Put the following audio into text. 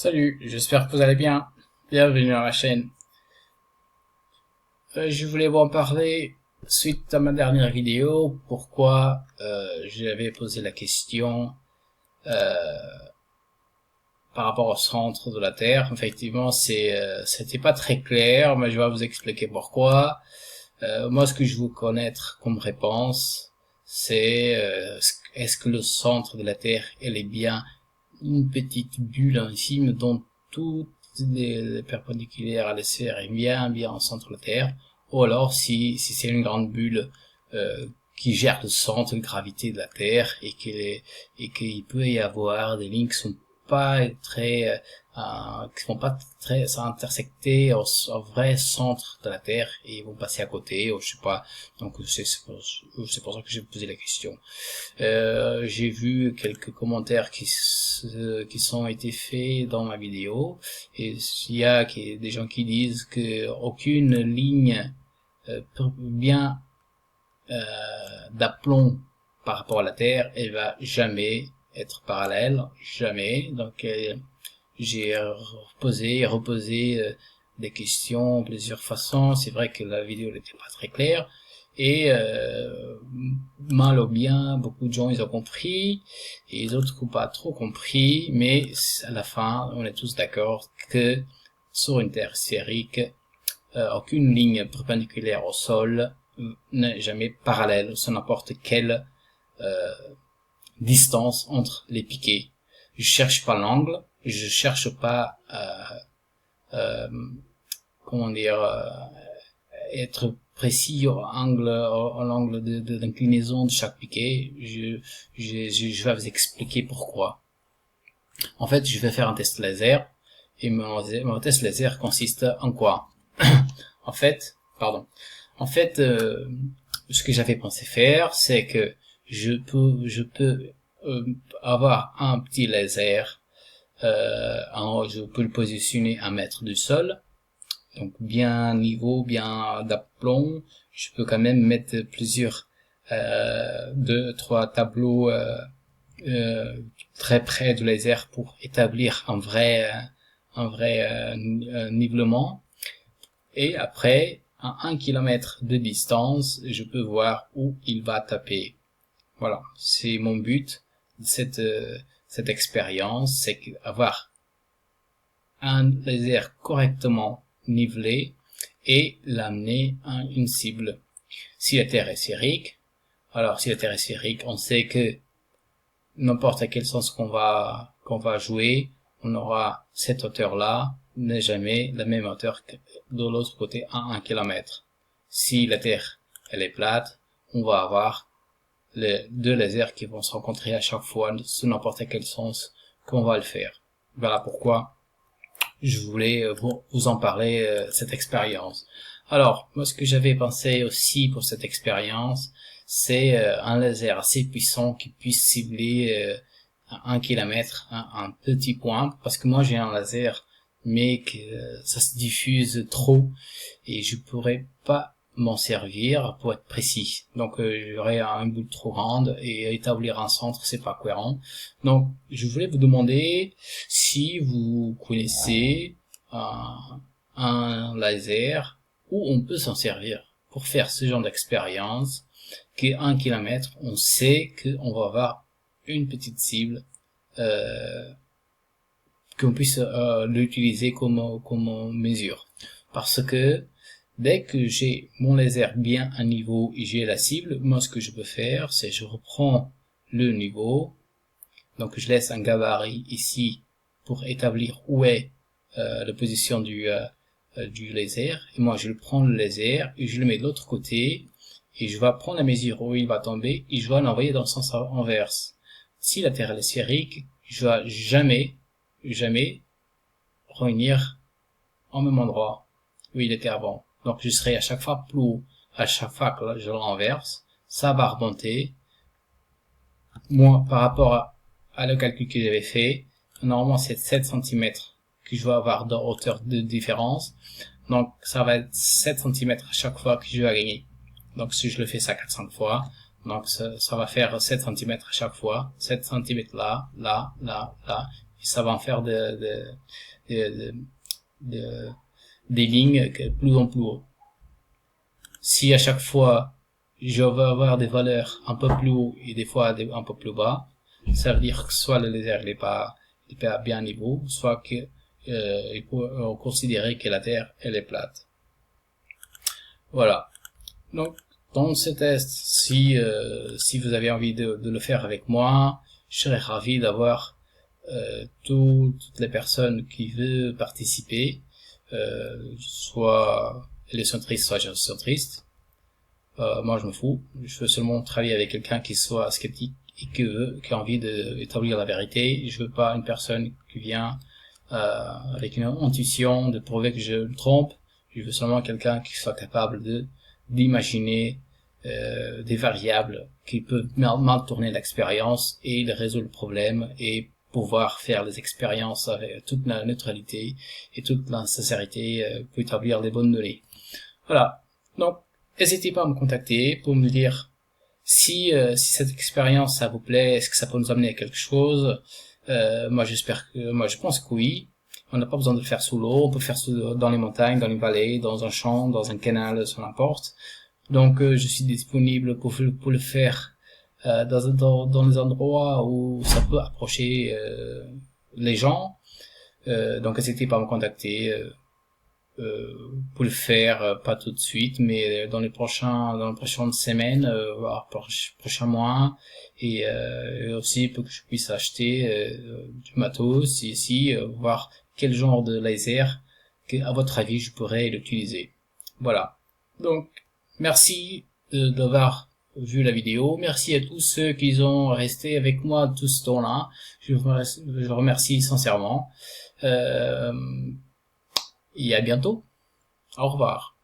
Salut, j'espère que vous allez bien. Bienvenue à ma chaîne. Je voulais vous en parler suite à ma dernière vidéo, pourquoi j'avais posé la question par rapport au centre de la Terre. Effectivement, c'était pas très clair, mais je vais vous expliquer pourquoi. Moi, ce que je veux connaître comme réponse, c'est est-ce que le centre de la Terre, elle est bien une petite bulle infime dont toutes les perpendiculaires à la sphère est bien au centre de la Terre, ou alors si c'est une grande bulle qui gère le centre de gravité de la Terre et qu'il peut y avoir des lignes qui sont pas très qui vont pas très s'intersecter au vrai centre de la Terre et ils vont passer à côté, ou je sais pas. Donc c'est pour ça que j'ai posé la question. J'ai vu quelques commentaires qui sont été faits dans ma vidéo et il y a des gens qui disent que aucune ligne bien d'aplomb par rapport à la Terre, elle va jamais être parallèle, jamais. Donc j'ai reposé et reposé des questions de plusieurs façons. C'est vrai que la vidéo n'était pas très claire. Et mal ou bien, beaucoup de gens ils ont compris, et les autres n'ont pas trop compris, mais à la fin, on est tous d'accord que sur une Terre sphérique, aucune ligne perpendiculaire au sol n'est jamais parallèle sur n'importe quelle euh, distance entre les piquets. Je cherche pas l'angle, je cherche pas euh, comment dire être précis à l'angle de l'inclinaison de chaque piquet. Je vais vous expliquer pourquoi. En fait, je vais faire un test laser et mon test laser consiste en quoi? En fait, pardon. En fait, ce que j'avais pensé faire, c'est que je peux euh, avoir un petit laser. Je peux le positionner à 1 mètre du sol, donc bien niveau, bien d'aplomb. Je peux quand même mettre plusieurs, 2, 3 tableaux très près du laser pour établir un vrai nivellement. Et après, à 1 kilomètre de distance, je peux voir où il va taper. Voilà, c'est mon but de cette expérience, c'est avoir un laser correctement nivelé et l'amener à une cible. Si la Terre est sphérique, alors si la Terre est sphérique, on sait que n'importe quel sens qu'on va jouer, on aura cette hauteur-là, n'est jamais la même hauteur que de l'autre côté à 1 kilomètre. Si la Terre elle est plate, on va avoir les deux lasers qui vont se rencontrer à chaque fois sous n'importe quel sens qu'on va le faire. Voilà pourquoi je voulais vous en parler, cette expérience. Alors, moi, ce que j'avais pensé aussi pour cette expérience, c'est un laser assez puissant qui puisse cibler à 1 kilomètre un petit point, parce que moi j'ai un laser, mais que ça se diffuse trop et je pourrais pas m'en servir pour être précis. Donc j'aurais un bout trop grande et établir un centre, c'est pas cohérent. Donc je voulais vous demander si vous connaissez un laser où on peut s'en servir pour faire ce genre d'expérience, qu'à 1 kilomètre, on sait qu'on va avoir une petite cible, euh, qu'on puisse l'utiliser comme mesure. Parce que dès que j'ai mon laser bien à niveau et j'ai la cible, moi ce que je peux faire, c'est je reprends le niveau, donc je laisse un gabarit ici pour établir où est la position du laser, et moi je le prends le laser et je le mets de l'autre côté, et je vais prendre la mesure où il va tomber et je vais l'envoyer dans le sens inverse. Si la Terre est sphérique, je vais jamais revenir au même endroit où il était avant. Donc je serai à chaque fois plus haut. À chaque fois que je renverse, ça va remonter. Moi, par rapport à le calcul que j'avais fait, normalement c'est 7 centimètres que je vais avoir de hauteur de différence. Donc ça va être 7 centimètres à chaque fois que je vais gagner. Donc si je le fais ça 400 fois, donc ça va faire 7 centimètres à chaque fois. 7 centimètres là, là, là, là. ça va en faire de- de- des lignes plus en plus haut. Si à chaque fois je vais avoir des valeurs un peu plus haut et des fois un peu plus bas, ça veut dire que soit le laser il est pas bien à niveau, soit que il faut considérer que la Terre elle est plate. Voilà. Donc dans ce test, si vous avez envie de le faire avec moi, je serais ravi d'avoir toutes les personnes qui veulent participer, soit les centristes, soit les centristes. Moi, je me fous. Je veux seulement travailler avec quelqu'un qui soit sceptique et qui a envie d'établir la vérité. Je veux pas une personne qui vient avec une intuition de prouver que je me trompe. Je veux seulement quelqu'un qui soit capable d'imaginer des variables qui peuvent mal tourner l'expérience et de résoudre le problème et pouvoir faire des expériences avec toute la neutralité et toute la sincérité pour établir les bonnes données. Voilà. Donc, n'hésitez pas à me contacter pour me dire si cette expérience ça vous plaît, est-ce que ça peut nous amener à quelque chose. Moi je pense que oui. On n'a pas besoin de le faire sous l'eau, on peut faire dans les montagnes, dans les vallées, dans un champ, dans un canal, sur n'importe. Donc je suis disponible pour le faire dans les endroits où ça peut approcher les gens. Donc n'hésitez pas à me contacter. Pour le faire, pas tout de suite, mais dans les prochaines semaines, voire prochains mois, et aussi pour que je puisse acheter du matos ici, voir quel genre de laser que, à votre avis, je pourrais l'utiliser. Voilà. Donc, merci d'avoir vu la vidéo. Merci à tous ceux qui ont resté avec moi tout ce temps-là. Je remercie sincèrement. Et à bientôt. Au revoir.